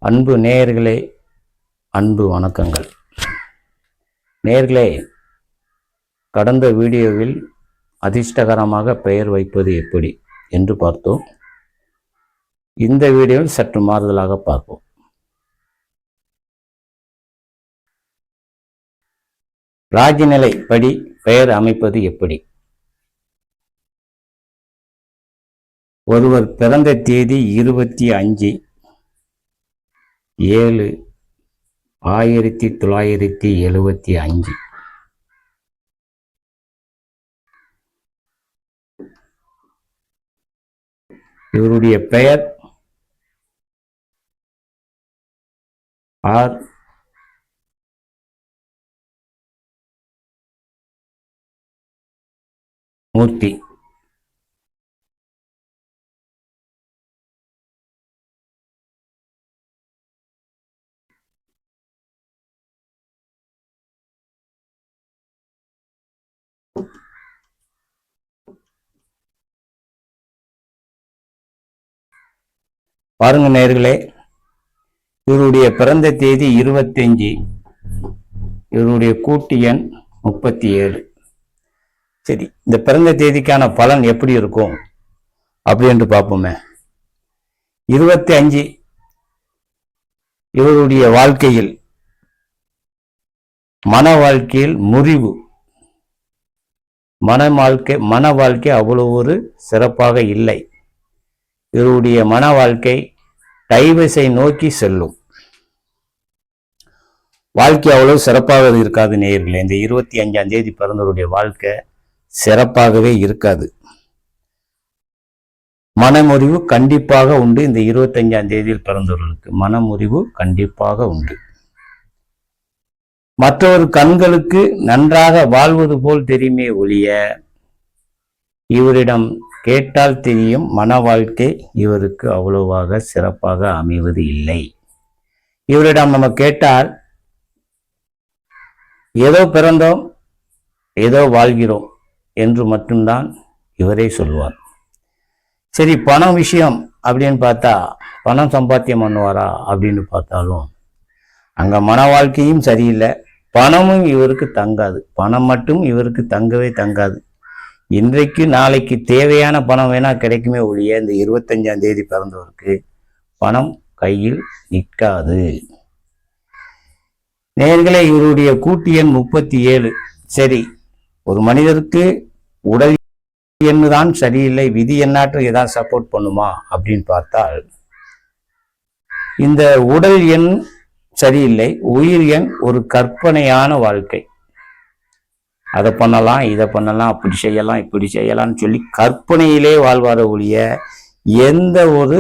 அன்பு நேயர்களே, அன்பு வணக்கங்கள். நேயர்களே, கடந்த வீடியோவில் அதிர்ஷ்டகரமாக பெயர் வைப்பது எப்படி என்று பார்த்தோம். இந்த வீடியோவில் சற்று மாறுதலாக பார்ப்போம். ராஜிநிலை படி பெயர் அமைப்பது எப்படி? ஒருவர் பிறந்த தேதி 25/7/1975. இவருடைய பெயர் ஆர் மூர்த்தி. பாருங்க நேயர்களே, இவருடைய பிறந்த தேதி 25, இவருடைய கூட்டு எண் 37. சரி, இந்த பிறந்த தேதிக்கான பலன் எப்படி இருக்கும் அப்படின்னு பார்ப்போமே. 25 இவருடைய வாழ்க்கையில், மன வாழ்க்கையில் முறிவு, மன வாழ்க்கை அவ்வளவு ஒரு சிறப்பாக இல்லை. இவருடைய மன வாழ்க்கை டைவர்ஸை நோக்கி செல்லும். வாழ்க்கை அவ்வளவு சிறப்பாக இருக்காது நேயர்களே. இந்த 25ஆம் தேதி பிறந்தவருடைய வாழ்க்கை சிறப்பாகவே இருக்காது. மனமுறிவு கண்டிப்பாக உண்டு. இந்த 25ஆம் தேதியில் பிறந்தவர்களுக்கு மனமுறிவு கண்டிப்பாக உண்டு. மற்றொரு கண்களுக்கு நன்றாக வாழ்வது போல் தெரியுமே ஒழிய, இவரிடம் கேட்டால் தெரியும் மன வாழ்க்கை இவருக்கு அவ்வளவாக சிறப்பாக அமைவது இல்லை. இவரிடம் நம்ம கேட்டால் ஏதோ பிறந்தோம், ஏதோ வாழ்கிறோம் என்று மட்டும்தான் இவரே சொல்வார். சரி, பணம் விஷயம் அப்படின்னு பார்த்தா, பணம் சம்பாத்தியம் பண்ணுவாரா அப்படின்னு பார்த்தாலும் அங்க மன வாழ்க்கையும் சரியில்லை. பணமும் இவருக்கு தங்காது. பணம் மட்டும் இவருக்கு தங்கவே தங்காது. இன்றைக்கு நாளைக்கு தேவையான பணம் வேணா கிடைக்குமே ஒழிய, இந்த 25ஆம் தேதி பிறந்தவருக்கு பணம் கையில் நிற்காது. நேயர்களே, இவருடைய கூட்டு எண் 37. சரி, ஒரு மனிதருக்கு உடல் எண்ணு தான் சரியில்லை, விதி எண்ணாற்று ஏதாவது சப்போர்ட் பண்ணுமா அப்படின்னு பார்த்தால், இந்த உடல் எண் சரியில்லை, உயிர் எண் ஒரு கற்பனையான வாழ்க்கை. அதை பண்ணலாம், இதை பண்ணலாம், அப்படி செய்யலாம், இப்படி செய்யலாம்னு சொல்லி கற்பனையிலே வாழ்வார ஒழிய எந்த ஒரு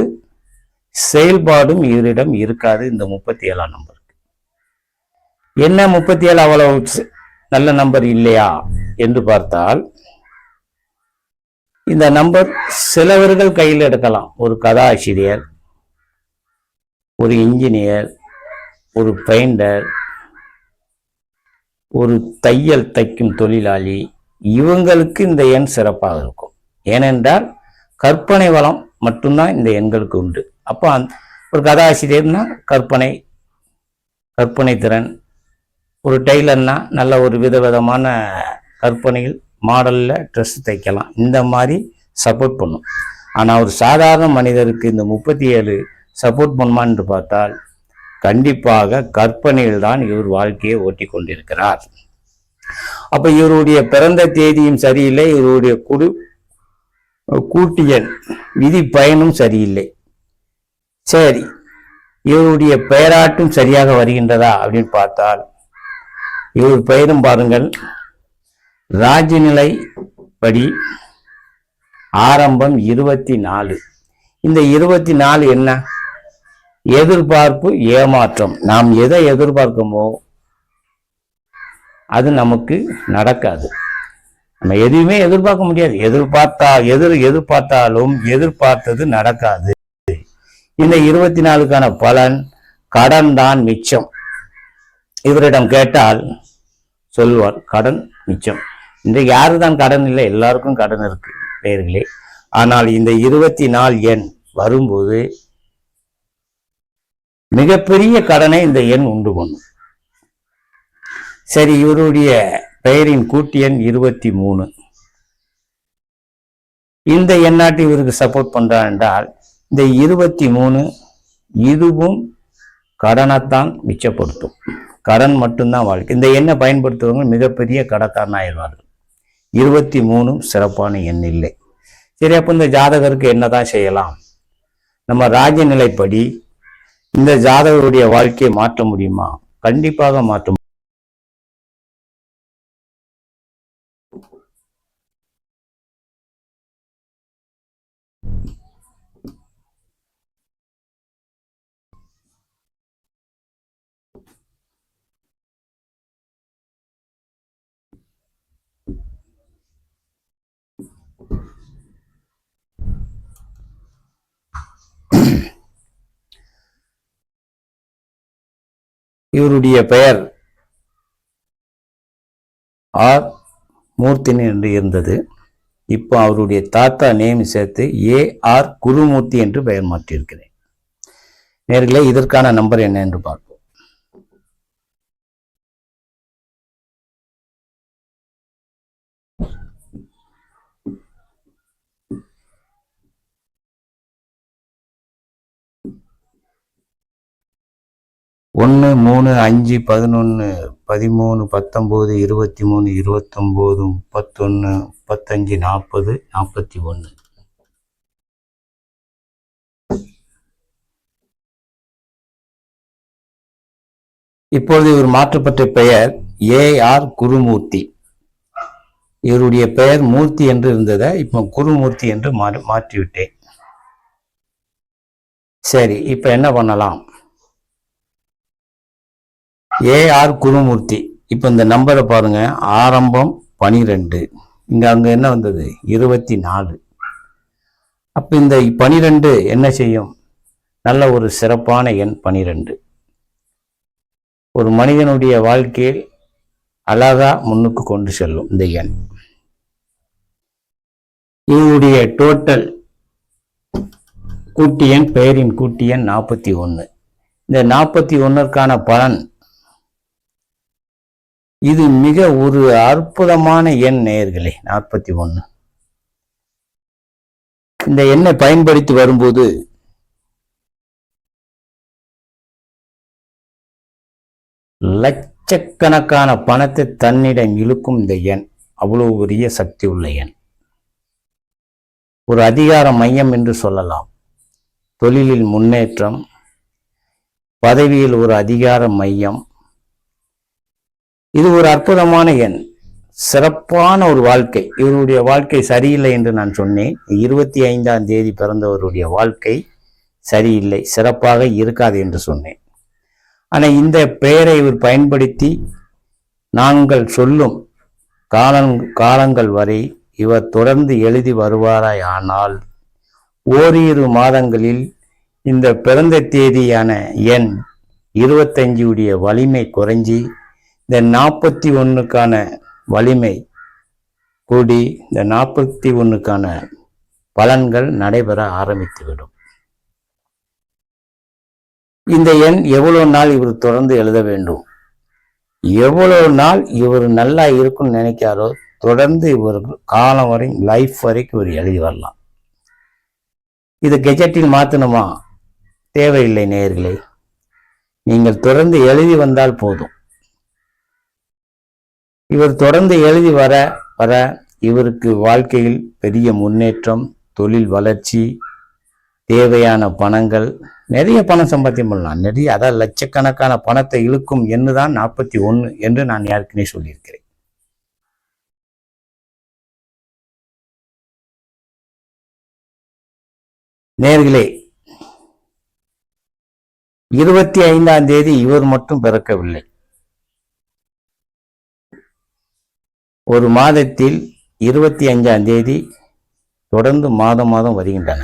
செயல்பாடும் இவரிடம் இருக்காது. இந்த 37ஆம் நம்பருக்கு என்ன 37 அவ்வளவு நல்ல நம்பர் இல்லையா என்று பார்த்தால், இந்த நம்பர் சிலவர்கள் கையில் எடுக்கலாம். ஒரு கதாசிரியர், ஒரு இன்ஜினியர், ஒரு பெயிண்டர், ஒரு தையல் தைக்கும் தொழிலாளி, இவங்களுக்கு இந்த எண் சிறப்பாக இருக்கும். ஏனென்றால் கற்பனை வளம் மட்டும்தான் இந்த எண்களுக்கு உண்டு. அப்போ ஒரு கதாசிரியர்னா கற்பனை திறன், ஒரு டெய்லர்னா நல்ல ஒரு விதவிதமான கற்பனையில் மாடலில் ட்ரெஸ் தைக்கலாம், இந்த மாதிரி சப்போர்ட் பண்ணும். ஆனால் ஒரு சாதாரண மனிதருக்கு இந்த 37 சப்போர்ட் பண்ணுமான்னு பார்த்தால் கண்டிப்பாக கற்பனையில் தான் இவர் வாழ்க்கையை ஓட்டி கொண்டிருக்கிறார். அப்ப இவருடைய பிறந்த தேதியும் சரியில்லை, இவருடைய கூட்டு எண் விதி பயனும் சரியில்லை. சரி, இவருடைய பெயராட்டும் சரியாக வருகின்றதா அப்படின்னு பார்த்தால், இவர் பெயரும் பாருங்கள், ராஜநிலை படி ஆரம்பம் 24. இந்த 24 என்ன? எதிர்பார்ப்பு, ஏமாற்றம். நாம் எதை எதிர்பார்க்கமோ அது நமக்கு நடக்காது. நம்ம எதுவுமே எதிர்பார்க்க முடியாது. எதிர்பார்த்தாலும் எதிர்பார்த்தது நடக்காது. இந்த 24க்கான பலன் கடன் தான் மிச்சம். இவரிடம் கேட்டால் சொல்வார், கடன் மிச்சம். இன்றைக்கு யாருதான் கடன் இல்லை? எல்லாருக்கும் கடன் இருக்கு நேயர்களே. ஆனால் இந்த 24 எண் வரும்போது மிகப்பெரிய கடனை இந்த எண் உண்டு பண்ணும். சரி, இவருடைய பெயரின் கூட்டு எண் 23. இந்த எண்ணாட்டு இவருக்கு சப்போர்ட் பண்றார் என்றால் இந்த 23 இதுவும் கடனைத்தான் மிச்சப்படுத்தும். கடன் மட்டும்தான் வாழ்க்கை. இந்த எண்ணை பயன்படுத்துவவங்க மிகப்பெரிய கடக்காரன் ஆயிடுவார்கள். 23 சிறப்பான எண் இல்லை. சரி, அப்போ இந்த ஜாதகருக்கு என்னதான் செய்யலாம்? நம்ம ராஜநிலைப்படி இந்த ஜாதகருடைய வாழ்க்கையை மாற்ற முடியுமா? கண்டிப்பாக மாற்ற முடியும். இவருடைய பெயர் ஆர் மூர்த்தினி என்று இருந்தது. இப்போ அவருடைய தாத்தா நேம் சேர்த்து AR குருமூர்த்தி என்று பெயர் மாற்றியிருக்கிறேன். நேர்களே, இதற்கான நம்பர் என்ன என்று பார்ப்போம். 1 3 5 11 13 19 23 29 31 35 40 41. இப்பொழுது இவர் மாற்றப்பட்ட பெயர் AR குருமூர்த்தி. இவருடைய பெயர் மூர்த்தி என்று இருந்ததை இப்போ குருமூர்த்தி என்று மாற்றிவிட்டேன். சரி, இப்ப என்ன பண்ணலாம்? AR குருமூர்த்தி. இப்ப இந்த நம்பரை பாருங்க. ஆரம்பம் 12, அங்க என்ன வந்தது? 24. அப்ப இந்த 12 என்ன செய்யும்? நல்ல ஒரு சிறப்பான எண் 12. ஒரு மனிதனுடைய வாழ்க்கையில் அழகா முன்னுக்கு கொண்டு செல்லும் இந்த எண். இவருடைய டோட்டல் கூட்டு எண், பெயரின் கூட்டு எண் 41. இந்த 41ற்கான பலன் இது மிக ஒரு அற்புதமான எண் நேயர்களே. 41 இந்த எண்ணை பயன்படுத்தி வரும்போது லட்சக்கணக்கான பணத்தை தன்னிடம் இழுக்கும் இந்த எண். அவ்வளவு பெரிய சக்தி உள்ள எண். ஒரு அதிகார மையம் என்று சொல்லலாம். தொழிலில் முன்னேற்றம், பதவியில் ஒரு அதிகார மையம். இது ஒரு அற்புதமான எண், சிறப்பான ஒரு வாழ்க்கை. இவருடைய வாழ்க்கை சரியில்லை என்று நான் சொன்னேன். 25ஆம் தேதி பிறந்தவருடைய வாழ்க்கை சரியில்லை, சிறப்பாக இருக்காது என்று சொன்னேன். ஆனால் இந்த பெயரை இவர் பயன்படுத்தி நாங்கள் சொல்லும் காலங்கள் வரை இவர் தொடர்ந்து எழுதி வருவாராய். ஆனால் ஓரிரு மாதங்களில் இந்த பிறந்த தேதியான எண் 25 வலிமை குறைஞ்சி இந்த 41க்கான வலிமை கூடி இந்த 41க்கான பலன்கள் நடைபெற ஆரம்பித்துவிடும். இந்த எண் எவ்வளவு நாள் இவர் தொடர்ந்து எழுத வேண்டும், எவ்வளவு நாள் இவர் நல்லா இருக்குன்னு நினைக்காரோ தொடர்ந்து இவர் காலம் வரை, லைஃப் வரைக்கும் இவர் எழுதி வரலாம். இது கெஜெட்டில் மாற்றணுமா? தேவையில்லை நேயர்களே. நீங்கள் தொடர்ந்து எழுதி வந்தால் போதும். இவர் தொடர்ந்து எழுதி வர வர இவருக்கு வாழ்க்கையில் பெரிய முன்னேற்றம், தொழில் வளர்ச்சி, தேவையான பணங்கள், நிறைய பணம் சம்பாத்தியம் பண்ணலாம். நிறைய, அதாவது லட்சக்கணக்கான பணத்தை இழுக்கும் எண்ணுதான் 41 என்று நான் ஏற்கனவே சொல்லியிருக்கிறேன். நேர்களே, 25ஆம் தேதி இவர் மட்டும் பிறக்கவில்லை. ஒரு மாதத்தில் 25ஆம் தேதி தொடர்ந்து மாதம் வருகின்றன.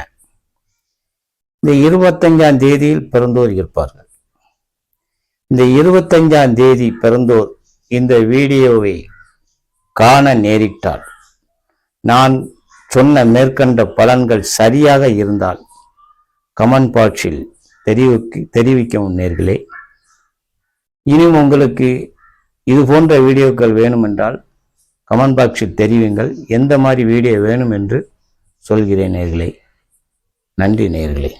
இந்த 25ஆம் தேதியில் பிறந்தோர் இருப்பார்கள். இந்த 25ஆம் தேதி பிறந்தோர் இந்த வீடியோவை காண நேரிட்டால், நான் சொன்ன மேற்கண்ட பலன்கள் சரியாக இருந்தால் கமெண்ட் பாக்ஸில் தெரிவிக்கவும் நேர்களே. இனியும் உங்களுக்கு இது போன்ற வீடியோக்கள் வேணுமென்றால் கமெண்ட் பாக்ஸில் தெரிவிங்கள். எந்த மாதிரி வீடியோ வேணும் என்று சொல்கிறேன் நேர்களே. நன்றி நேர்களே.